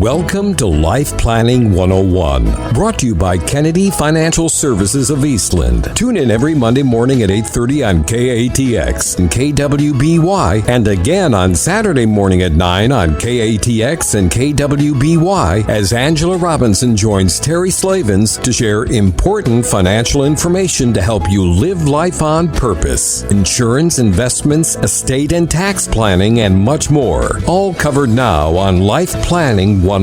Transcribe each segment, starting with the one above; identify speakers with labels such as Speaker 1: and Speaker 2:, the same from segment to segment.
Speaker 1: Welcome to Life Planning 101, brought to you by Kennedy Financial Services of Eastland. Tune in every Monday morning at 8:30 on KATX and KWBY, and again on Saturday morning at 9 on KATX and KWBY as Angela Robinson joins Terry Slavens to share important financial information to help you live life on purpose. Insurance, investments, estate and tax planning, and much more. All covered now on Life Planning 101.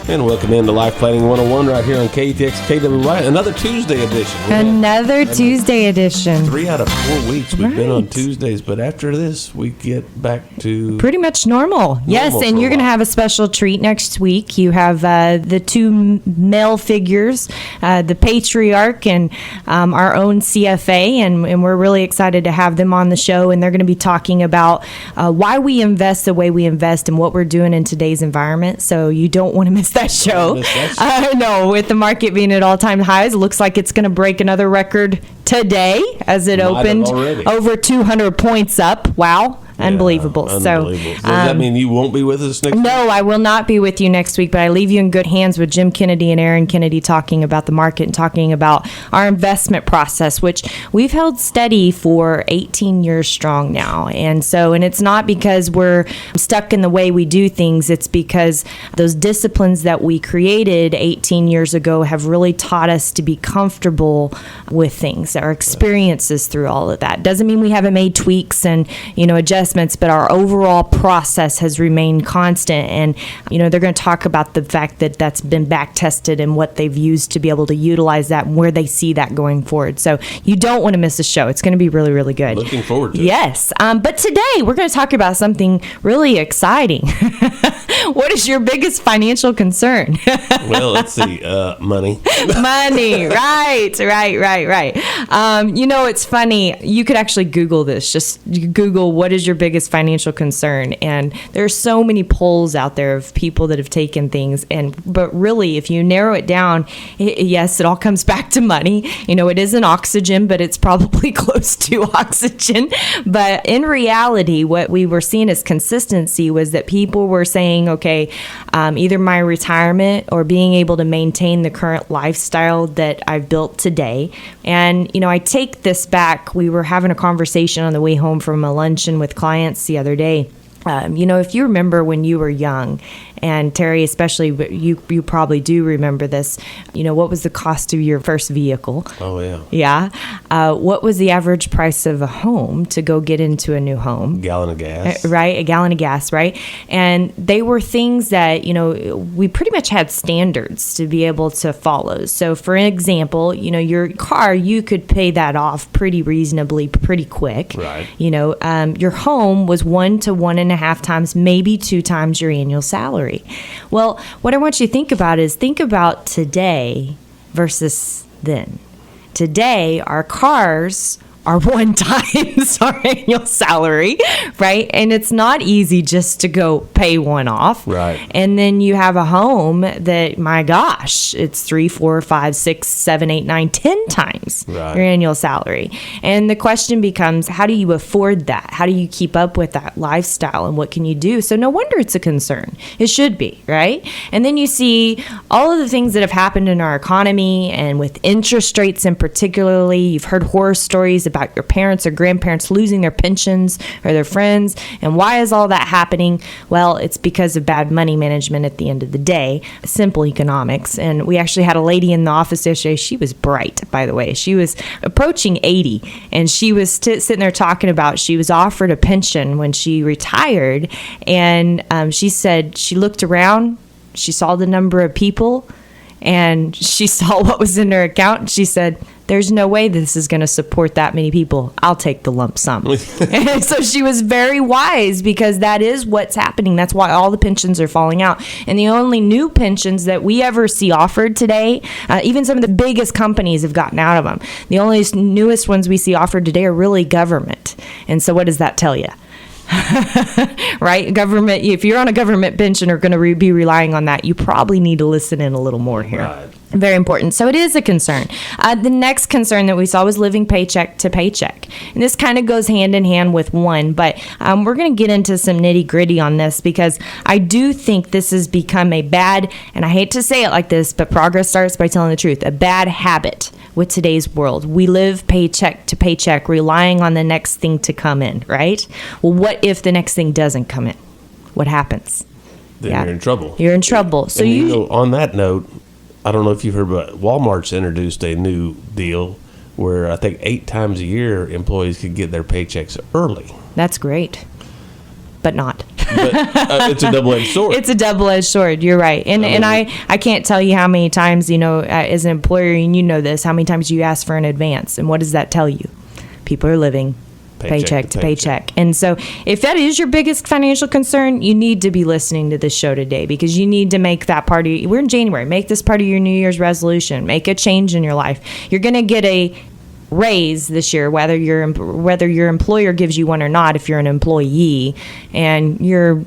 Speaker 2: And welcome into Life Planning 101 right here on KTX KWY. Another Tuesday edition.
Speaker 3: Another Tuesday edition.
Speaker 2: 3 out of 4 weeks we've been on Tuesdays, but after this we get back to
Speaker 3: pretty much normal. Yes, and you're going to have a special treat next week. You have the two male figures, the patriarch and our own CFA, and we're really excited to have them on the show, and they're going to be talking about why we invest the way we invest and what we're doing in today's environment. So you don't want to miss that show. No, with the market being at all-time highs, looks like it's going to break another record today as it opened over 200 points up. Wow. Unbelievable. So,
Speaker 2: does that mean you won't be with us next week?
Speaker 3: No, I will not be with you next week, but I leave you in good hands with Jim Kennedy and Aaron Kennedy talking about the market and talking about our investment process, which we've held steady for 18 years strong now. And it's not because we're stuck in the way we do things. It's because those disciplines that we created 18 years ago have really taught us to be comfortable with things, our experiences through all of that. Doesn't mean we haven't made tweaks and, adjustments, but our overall process has remained constant. And, they're going to talk about the fact that that's been back tested and what they've used to be able to utilize that and where they see that going forward. So you don't want to miss the show. It's going to be really, really good.
Speaker 2: Looking forward to it.
Speaker 3: Yes. But today we're going to talk about something really exciting. What is your biggest financial concern?
Speaker 2: Well, let's see. Money.
Speaker 3: Money. Right. It's funny. You could actually Google this. Just Google what is your biggest financial concern, and there's so many polls out there of people that have taken things, but really if you narrow it down, yes, it all comes back to money. It isn't oxygen, but it's probably close to oxygen. But in reality, what we were seeing as consistency was that people were saying, okay, either my retirement or being able to maintain the current lifestyle that I've built today. And I take this back. We were having a conversation on the way home from a luncheon with clients the other day. If you remember when you were young, and Terry, especially, you probably do remember this, what was the cost of your first vehicle?
Speaker 2: Oh, yeah.
Speaker 3: Yeah. What was the average price of a home to go get into a new home?
Speaker 2: Gallon of gas.
Speaker 3: Right, a gallon of gas, right? And they were things that, we pretty much had standards to be able to follow. So, for example, your car, you could pay that off pretty reasonably, pretty quick.
Speaker 2: Right.
Speaker 3: Your home was 1 to 1.5 times, maybe 2 times your annual salary. Well, what I want you to think about today versus then. Today, our cars are 1 times our annual salary, right? And it's not easy just to go pay one off.
Speaker 2: Right.
Speaker 3: And then you have a home that, my gosh, it's 3, 4, 5, 6, 7, 8, 9, 10 times your annual salary. And the question becomes, how do you afford that? How do you keep up with that lifestyle, and what can you do? So no wonder it's a concern. It should be, right? And then you see all of the things that have happened in our economy, and with interest rates in particularly. You've heard horror stories about your parents or grandparents losing their pensions or their friends. And why is all that happening? Well, it's because of bad money management at the end of the day, simple economics. And we actually had a lady in the office yesterday. She was bright, by the way. She was approaching 80, and she was sitting there talking about she was offered a pension when she retired. And she said she looked around, she saw the number of people, and she saw what was in her account, and she said, there's no way this is going to support that many people. I'll take the lump sum. And so she was very wise, because that is what's happening. That's why all the pensions are falling out. And the only new pensions that we ever see offered today, even some of the biggest companies have gotten out of them. The only newest ones we see offered today are really government. And so what does that tell you? Right? Government, if you're on a government pension or going to be relying on that, you probably need to listen in a little more here.
Speaker 2: Right.
Speaker 3: Very important. So it is a concern. The next concern that we saw was living paycheck to paycheck. And this kind of goes hand in hand with one, but we're going to get into some nitty gritty on this because I do think this has become a bad, and I hate to say it like this, but progress starts by telling the truth, a bad habit with today's world. We live paycheck to paycheck, relying on the next thing to come in, right? Well, what if the next thing doesn't come in? What happens?
Speaker 2: Then you're in trouble.
Speaker 3: You're in trouble. So
Speaker 2: on that note, I don't know if you've heard, but Walmart's introduced a new deal where I think 8 times a year employees could get their paychecks early.
Speaker 3: That's great, but not.
Speaker 2: But it's a double-edged sword.
Speaker 3: It's a double-edged sword. You're right. And I can't tell you how many times, as an employer, and you know this, how many times you ask for an advance. And what does that tell you? People are living paycheck to paycheck. And so if that is your biggest financial concern, you need to be listening to this show today because you need to make that part of we're in January. Make this part of your New Year's resolution. Make a change in your life. You're going to get a raise this year, whether your employer gives you one or not, if you're an employee and you're,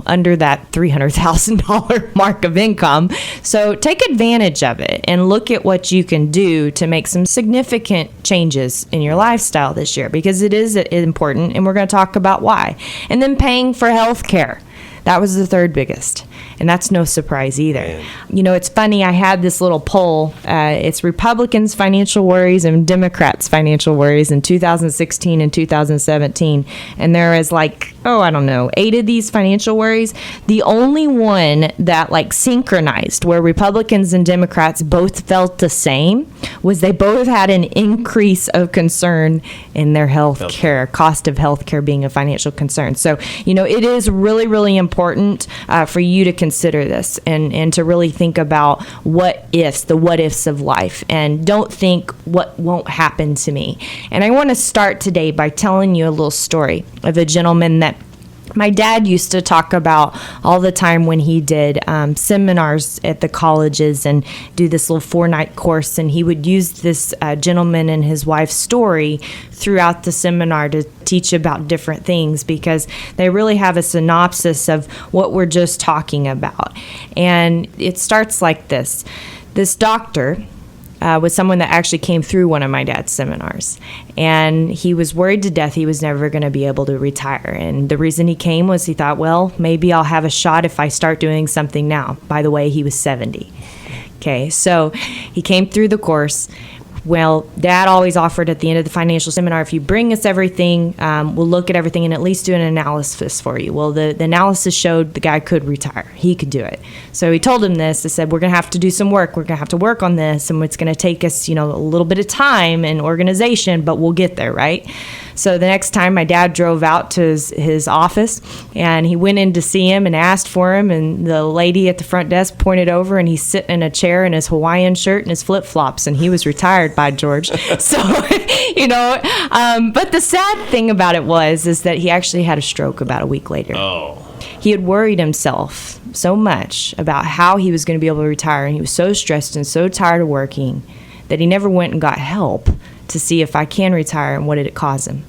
Speaker 3: under that $300,000 mark of income. So take advantage of it and look at what you can do to make some significant changes in your lifestyle this year because it is important, and we're going to talk about why. And then paying for health care. That was the third biggest. And that's no surprise either. Man. It's funny. I had this little poll. It's Republicans' financial worries and Democrats' financial worries in 2016 and 2017. And there is 8 of these financial worries. The only one that synchronized where Republicans and Democrats both felt the same was they both had an increase of concern in their health care, cost of health care being a financial concern. So, it is really, really important for you to consider this and to really think about the what ifs of life, and don't think what won't happen to me. And I want to start today by telling you a little story of a gentleman that my dad used to talk about all the time when he did seminars at the colleges and do this little 4-night course. And he would use this gentleman and his wife's story throughout the seminar to teach about different things because they really have a synopsis of what we're just talking about. And it starts like this. This doctor was someone that actually came through one of my dad's seminars. And he was worried to death he was never going to be able to retire. And the reason he came was he thought, well, maybe I'll have a shot if I start doing something now. By the way, he was 70. Okay, so he came through the course. Well, Dad always offered at the end of the financial seminar, if you bring us everything, we'll look at everything and at least do an analysis for you. Well, the analysis showed the guy could retire. He could do it. So he told him this. He said, we're going to have to do some work. We're going to have to work on this, and it's going to take us, a little bit of time and organization, but we'll get there, right? So the next time my dad drove out to his office, and he went in to see him and asked for him, and the lady at the front desk pointed over, and he's sitting in a chair in his Hawaiian shirt and his flip-flops, and he was retired by George. So, but the sad thing about it is that he actually had a stroke about a week later.
Speaker 2: Oh.
Speaker 3: He had worried himself so much about how he was going to be able to retire, and he was so stressed and so tired of working that he never went and got help to see if I can retire, and what did it cause him?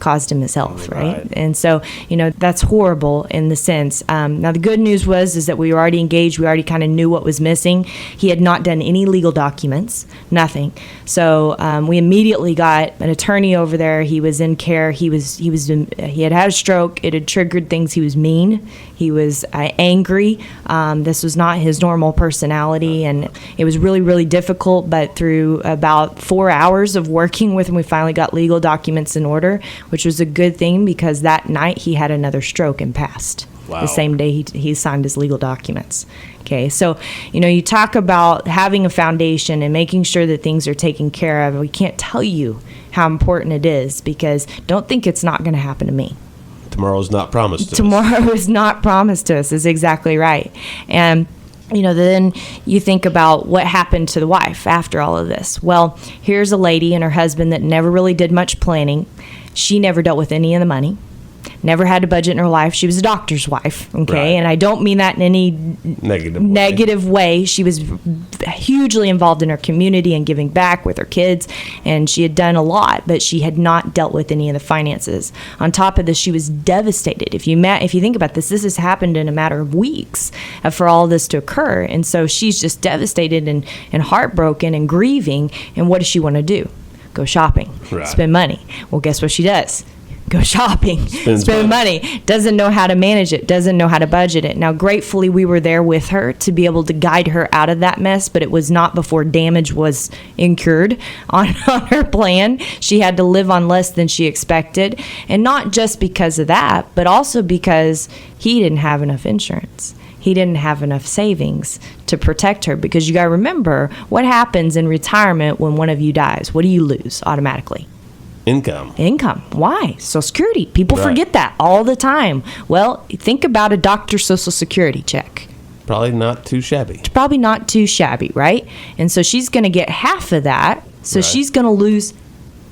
Speaker 3: Caused him his health, right? And so, that's horrible in the sense. Now, the good news is that we were already engaged. We already kind of knew what was missing. He had not done any legal documents, nothing. So we immediately got an attorney over there. He was in care. He had a stroke. It had triggered things. He was mean. He was angry. This was not his normal personality, and it was really, really difficult. But through about 4 hours of working with him, we finally got legal documents in order, which was a good thing because that night he had another stroke and passed. Wow. The same day he signed his legal documents. Okay, so, you talk about having a foundation and making sure that things are taken care of. We can't tell you how important it is because don't think it's not going to happen to me.
Speaker 2: Tomorrow's not promised to us.
Speaker 3: Tomorrow is not promised to us is exactly right. And then you think about what happened to the wife after all of this. Well, here's a lady and her husband that never really did much planning. She never dealt with any of the money. never had a budget in her life. She was a doctor's wife, okay?
Speaker 2: Right.
Speaker 3: And I don't mean that in any negative way. She was hugely involved in her community and giving back with her kids, and she had done a lot, but she had not dealt with any of the finances. On top of this, she was devastated. If you think about this has happened in a matter of weeks for all this to occur, and so she's just devastated and heartbroken and grieving. And what does she want to do? Go shopping, spend money. Well, guess what she does? Go shopping, spend money. Doesn't know how to manage it, doesn't know how to budget it. Now, gratefully, we were there with her to be able to guide her out of that mess, but it was not before damage was incurred on her plan. She had to live on less than she expected, and not just because of that, but also because he didn't have enough insurance. He didn't have enough savings to protect her, because you got to remember what happens in retirement when one of you dies. What do you lose automatically? Income. Why? Social Security. People forget that all the time. Well, think about a doctor's Social Security check.
Speaker 2: Probably not too shabby.
Speaker 3: It's probably not too shabby, right? And so she's going to get half of that. So she's going to lose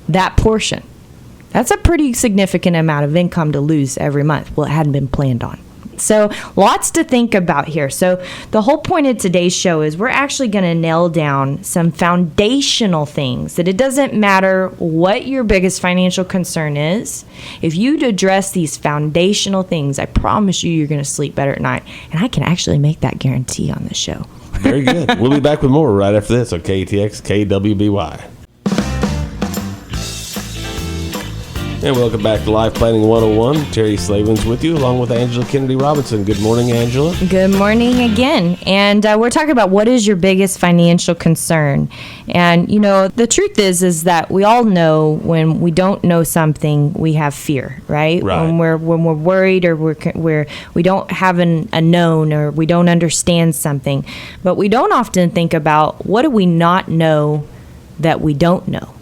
Speaker 3: that portion. That's a pretty significant amount of income to lose every month. Well, it hadn't been planned on. So lots to think about here. So the whole point of today's show is we're actually going to nail down some foundational things that it doesn't matter what your biggest financial concern is. If you address these foundational things, I promise you're going to sleep better at night. And I can actually make that guarantee on this show.
Speaker 2: Very good. We'll be back with more right after this on KATX KWBY. And welcome back to Life Planning 101. Terry Slavens with you, along with Angela Kennedy Robinson. Good morning, Angela.
Speaker 3: Good morning again. And we're talking about what is your biggest financial concern. And, the truth is that we all know when we don't know something, we have fear, right? When we're worried, or we don't have a known, or we don't understand something. But we don't often think about, what do we not know that we don't know?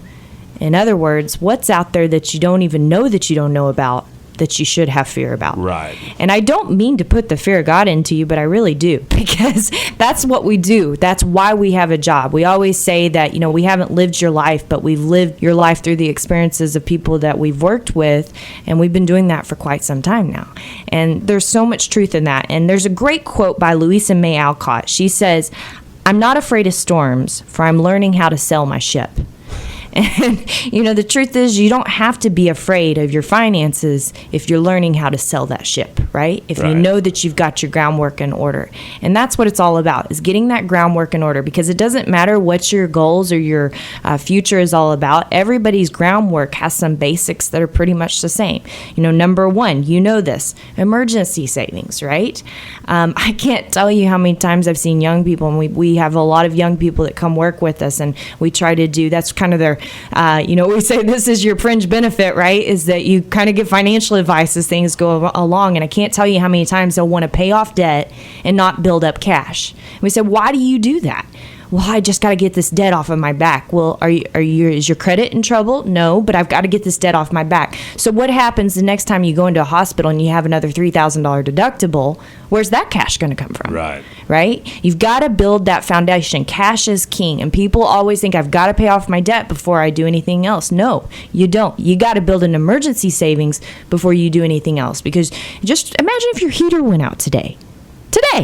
Speaker 3: In other words, what's out there that you don't even know that you don't know about, that you should have fear about?
Speaker 2: Right.
Speaker 3: And I don't mean to put the fear of God into you, but I really do, because that's what we do. That's why we have a job. We always say that, we haven't lived your life, but we've lived your life through the experiences of people that we've worked with, and we've been doing that for quite some time now. And there's so much truth in that. And there's a great quote by Louisa May Alcott. She says, "I'm not afraid of storms, for I'm learning how to sail my ship." And, the truth is, you don't have to be afraid of your finances if you're learning how to sell that ship, right? If you know that you've got your groundwork in order. And that's what it's all about, is getting that groundwork in order, because it doesn't matter what your goals or your future is all about. Everybody's groundwork has some basics that are pretty much the same. Number one, this, emergency savings, right? I can't tell you how many times I've seen young people, and we have a lot of young people that come work with us, and we try to do, that's kind of their we say this is your fringe benefit, right? Is that you kind of give financial advice as things go along. And I can't tell you how many times they'll want to pay off debt and not build up cash. And we said, why do you do that? Well, I just got to get this debt off of my back. Well, is your credit in trouble? No, but I've got to get this debt off my back. So what happens the next time you go into a hospital and you have another $3,000 deductible? Where's that cash going to come from? Right? You've got to build that foundation. Cash is king. And people always think, I've got to pay off my debt before I do anything else. No, you don't. You got to build an emergency savings before you do anything else. Because just imagine if your heater went out today.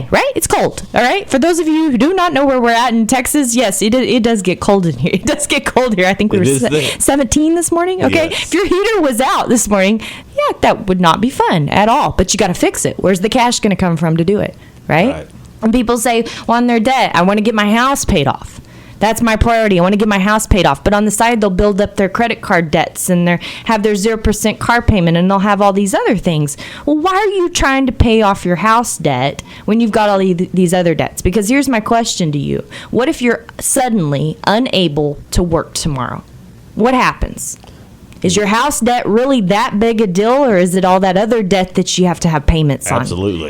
Speaker 3: Right? It's cold. All right. For those of you who do not know where we're at in Texas, yes, it does get cold in here. It does get cold here. I think we were 17 this morning. Okay. Yes. If your heater was out this morning, that would not be fun at all. But you got to fix it. Where's the cash going to come from to do it? Right? And people say, well, on their debt, I want to get my house paid off. That's my priority. I want to get my house paid off. But on the side, they'll build up their credit card debts and have their 0% car payment, and they'll have all these other things. Well, why are you trying to pay off your house debt when you've got all these other debts? Because here's my question to you. What if you're suddenly unable to work tomorrow? What happens? Is your house debt really that big a deal, or is it all that other debt that you have to have payments on?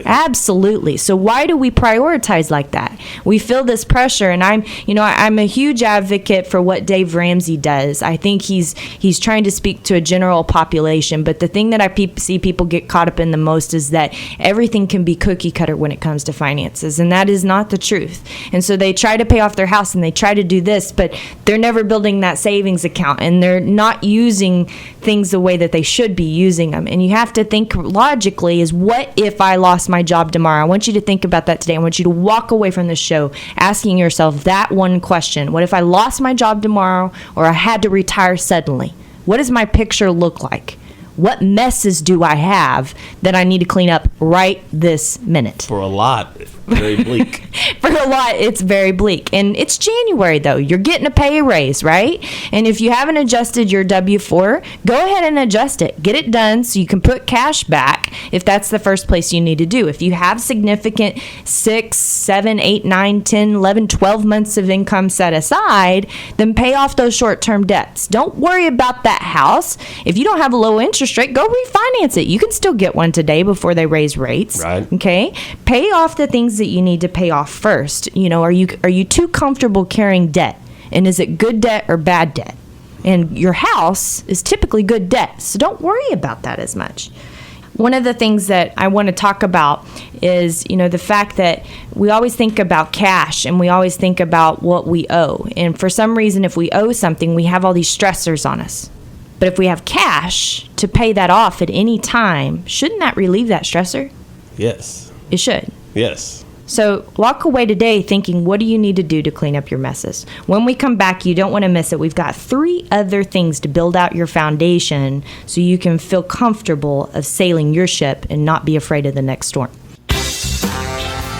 Speaker 3: Absolutely. So why do we prioritize like that? We feel this pressure, and I'm a huge advocate for what Dave Ramsey does. I think he's trying to speak to a general population, but the thing that I see people get caught up in the most is that everything can be cookie cutter when it comes to finances, and that is not the truth. And so they try to pay off their house and they try to do this, but they're never building that savings account, and they're not using using things the way that they should be using them. And you have to think logically is, what if I lost my job tomorrow? I want you to think about that today. I want you to walk away from the show asking yourself that one question. What if I lost my job tomorrow, or I had to retire suddenly? What does my picture look like? What messes do I have that I need to clean up right this minute?
Speaker 2: For a lot, very bleak.
Speaker 3: For a lot, it's very bleak. And it's January, though. You're getting a pay raise, right? And if you haven't adjusted your W-4, go ahead and adjust it. Get it done so you can put cash back if that's the first place you need to do. If you have significant 6, 7, 8, 9, 10, 11, 12 months of income set aside, then pay off those short-term debts. Don't worry about that house. If you don't have a low interest rate, go refinance it. You can still get one today before they raise rates.
Speaker 2: Right.
Speaker 3: Okay? Pay off the things that you need to pay off first. You know, are you too comfortable carrying debt? And is it good debt or bad debt? And your house is typically good debt, so don't worry about that as much. One of the things that I want to talk about is, you know, the fact that we always think about cash and we always think about what we owe. And for some reason, if we owe something, we have all these stressors on us. But if we have cash to pay that off at any time, shouldn't that relieve that stressor?
Speaker 2: Yes.
Speaker 3: It should.
Speaker 2: Yes.
Speaker 3: So walk away today thinking, what do you need to do to clean up your messes? When we come back, you don't want to miss it. We've got 3 other things to build out your foundation so you can feel comfortable of sailing your ship and not be afraid of the next storm.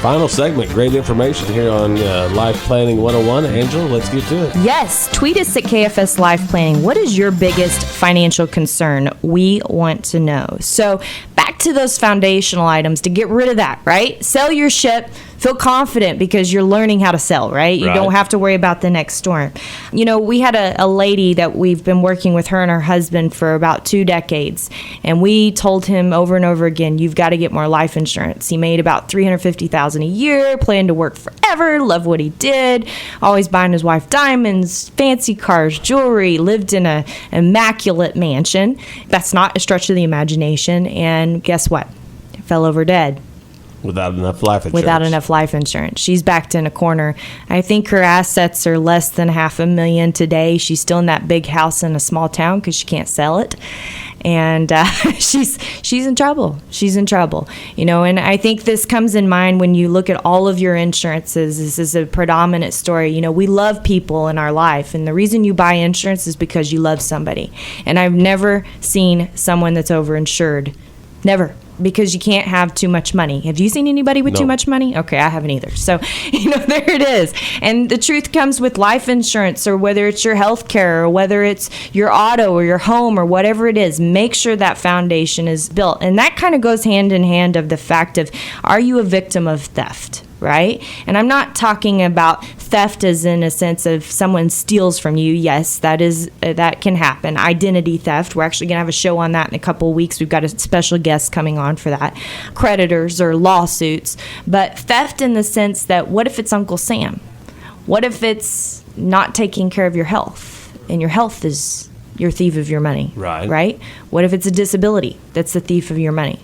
Speaker 2: Final segment. Great information here on Life Planning 101. Angela, let's get to it.
Speaker 3: Yes. Tweet us at KFS Life Planning. What is your biggest financial concern? We want to know. So back to those foundational items to get rid of that, right? Sell your ship. Feel confident because you're learning how to sell, right? You don't have to worry about the next storm. You know, we had a lady that we've been working with, her and her husband, for about 2 decades. And we told him over and over again, you've got to get more life insurance. He made about $350,000 a year, planned to work forever, loved what he did, always buying his wife diamonds, fancy cars, jewelry, lived in an immaculate mansion. That's not a stretch of the imagination. And guess what? Fell over dead.
Speaker 2: Without enough life insurance.
Speaker 3: Without enough life insurance. She's backed in a corner. I think her assets are less than $500,000 today. She's still in that big house in a small town because she can't sell it. And she's in trouble. She's in trouble. You know, and I think this comes in mind when you look at all of your insurances. This is a predominant story. You know, we love people in our life. And the reason you buy insurance is because you love somebody. And I've never seen someone that's overinsured. Never. Because you can't have too much money. Have you seen anybody with too much money? Okay, I haven't either. So, you know, there it is. And the truth comes with life insurance, or whether it's your health care, or whether it's your auto or your home or whatever it is, make sure that foundation is built. And that kind of goes hand in hand of the fact of, are you a victim of theft? Right? And I'm not talking about theft as in a sense of someone steals from you. Yes, that can happen. Identity theft. We're actually going to have a show on that in a couple of weeks. We've got a special guest coming on for that. Creditors or lawsuits. But theft in the sense that, what if it's Uncle Sam? What if it's not taking care of your health? And your health is your thief of your money. Right? What if it's a disability that's the thief of your money?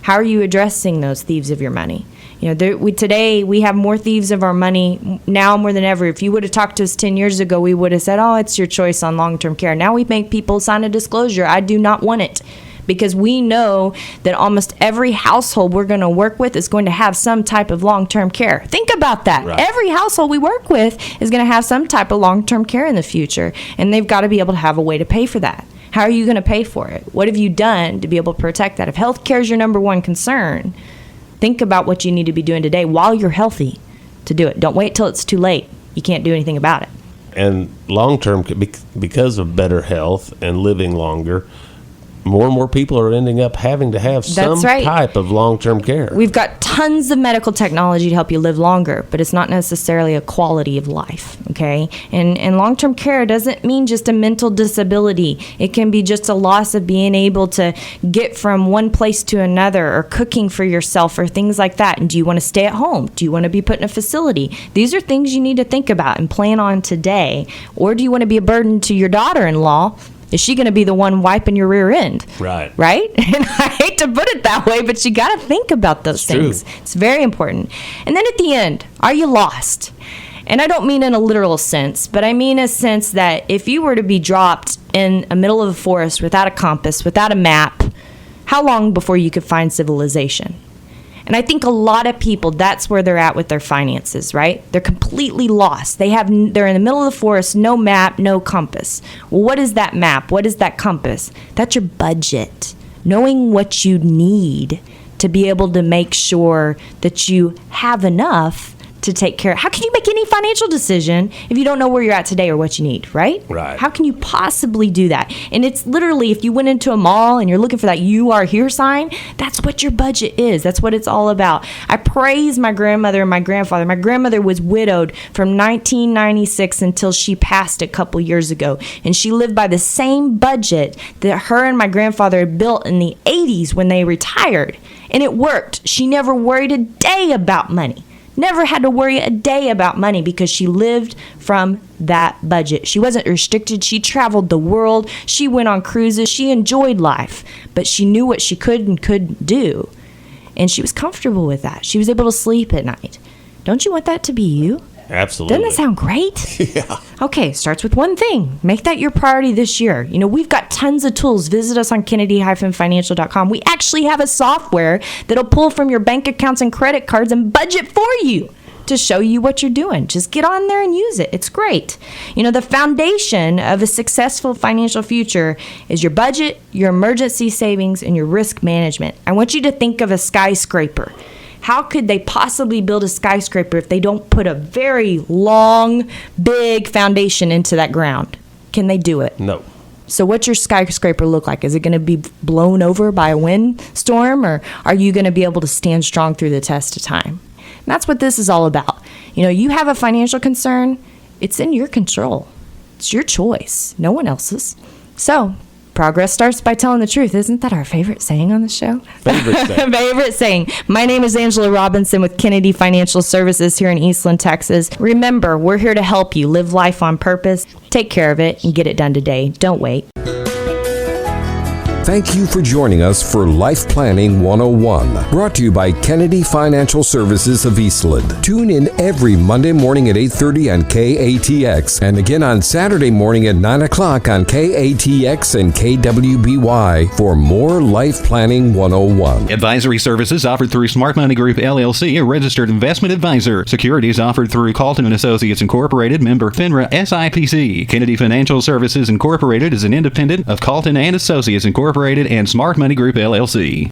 Speaker 3: How are you addressing those thieves of your money? You know, today we have more thieves of our money now more than ever. If you would have talked to us 10 years ago, we would have said, oh, it's your choice on long-term care. Now we make people sign a disclosure. I do not want it, because we know that almost every household we're going to work with is going to have some type of long-term care. Think about that.
Speaker 2: Right.
Speaker 3: Every household we work with is going to have some type of long-term care in the future, and they've got to be able to have a way to pay for that. How are you going to pay for it? What have you done to be able to protect that? If health care is your number one concern, think about what you need to be doing today while you're healthy to do it. Don't wait till it's too late. You can't do anything about it.
Speaker 2: And long-term, because of better health and living longer, more and more people are ending up having to have some type of long-term care.
Speaker 3: We've got tons of medical technology to help you live longer, but it's not necessarily a quality of life, okay? And long-term care doesn't mean just a mental disability. It can be just a loss of being able to get from one place to another, or cooking for yourself, or things like that. And do you want to stay at home? Do you want to be put in a facility? These are things you need to think about and plan on today. Or do you want to be a burden to your daughter-in-law? Is she going to be the one wiping your rear end?
Speaker 2: Right.
Speaker 3: And I hate to put it that way, but you got to think about those things.
Speaker 2: True.
Speaker 3: It's very important. And then at the end, are you lost? And I don't mean in a literal sense, but I mean a sense that if you were to be dropped in the middle of the forest without a compass, without a map, how long before you could find civilization? And I think a lot of people, that's where they're at with their finances, right? They're completely lost. They're in the middle of the forest, no map, no compass. Well, what is that map? What is that compass? That's your budget. Knowing what you need to be able to make sure that you have enough to take care of. How can you make any financial decision if you don't know where you're at today or what you need, right?
Speaker 2: Right.
Speaker 3: How can you possibly do that? And it's literally, if you went into a mall and you're looking for that "you are here" sign, that's what your budget is. That's what it's all about. I praise my grandmother and my grandfather. My grandmother was widowed from 1996 until she passed a couple years ago. And she lived by the same budget that her and my grandfather had built in the 80s when they retired. And it worked. She never worried a day about money. Never had to worry a day about money because she lived from that budget. She wasn't restricted. She traveled the world. She went on cruises. She enjoyed life, but she knew what she could and couldn't do. And she was comfortable with that. She was able to sleep at night. Don't you want that to be you?
Speaker 2: Absolutely.
Speaker 3: Doesn't that sound great?
Speaker 2: Yeah.
Speaker 3: Okay, starts with one thing. Make that your priority this year. You know, we've got tons of tools. Visit us on Kennedy-financial.com. We actually have a software that'll pull from your bank accounts and credit cards and budget for you to show you what you're doing. Just get on there and use it. It's great. You know, the foundation of a successful financial future is your budget, your emergency savings, and your risk management. I want you to think of a skyscraper. How could they possibly build a skyscraper if they don't put a very long, big foundation into that ground? Can they do it?
Speaker 2: No.
Speaker 3: So what's your skyscraper look like? Is it going to be blown over by a windstorm, or are you going to be able to stand strong through the test of time? And that's what this is all about. You know, you have a financial concern, it's in your control. It's your choice, no one else's. So progress starts by telling the truth. Isn't that our favorite saying on the show?
Speaker 2: Favorite saying.
Speaker 3: Favorite saying. My name is Angela Robinson with Kennedy Financial Services here in Eastland, Texas. Remember, we're here to help you live life on purpose. Take care of it and get it done today. Don't wait.
Speaker 1: Thank you for joining us for Life Planning 101, brought to you by Kennedy Financial Services of Eastland. Tune in every Monday morning at 8:30 on KATX and again on Saturday morning at 9 o'clock on KATX and KWBY for more Life Planning 101.
Speaker 4: Advisory services offered through Smart Money Group, LLC, a registered investment advisor. Securities offered through Calton & Associates Incorporated, member FINRA SIPC. Kennedy Financial Services Incorporated is an independent of Calton & Associates Incorporated and Smart Money Group, LLC.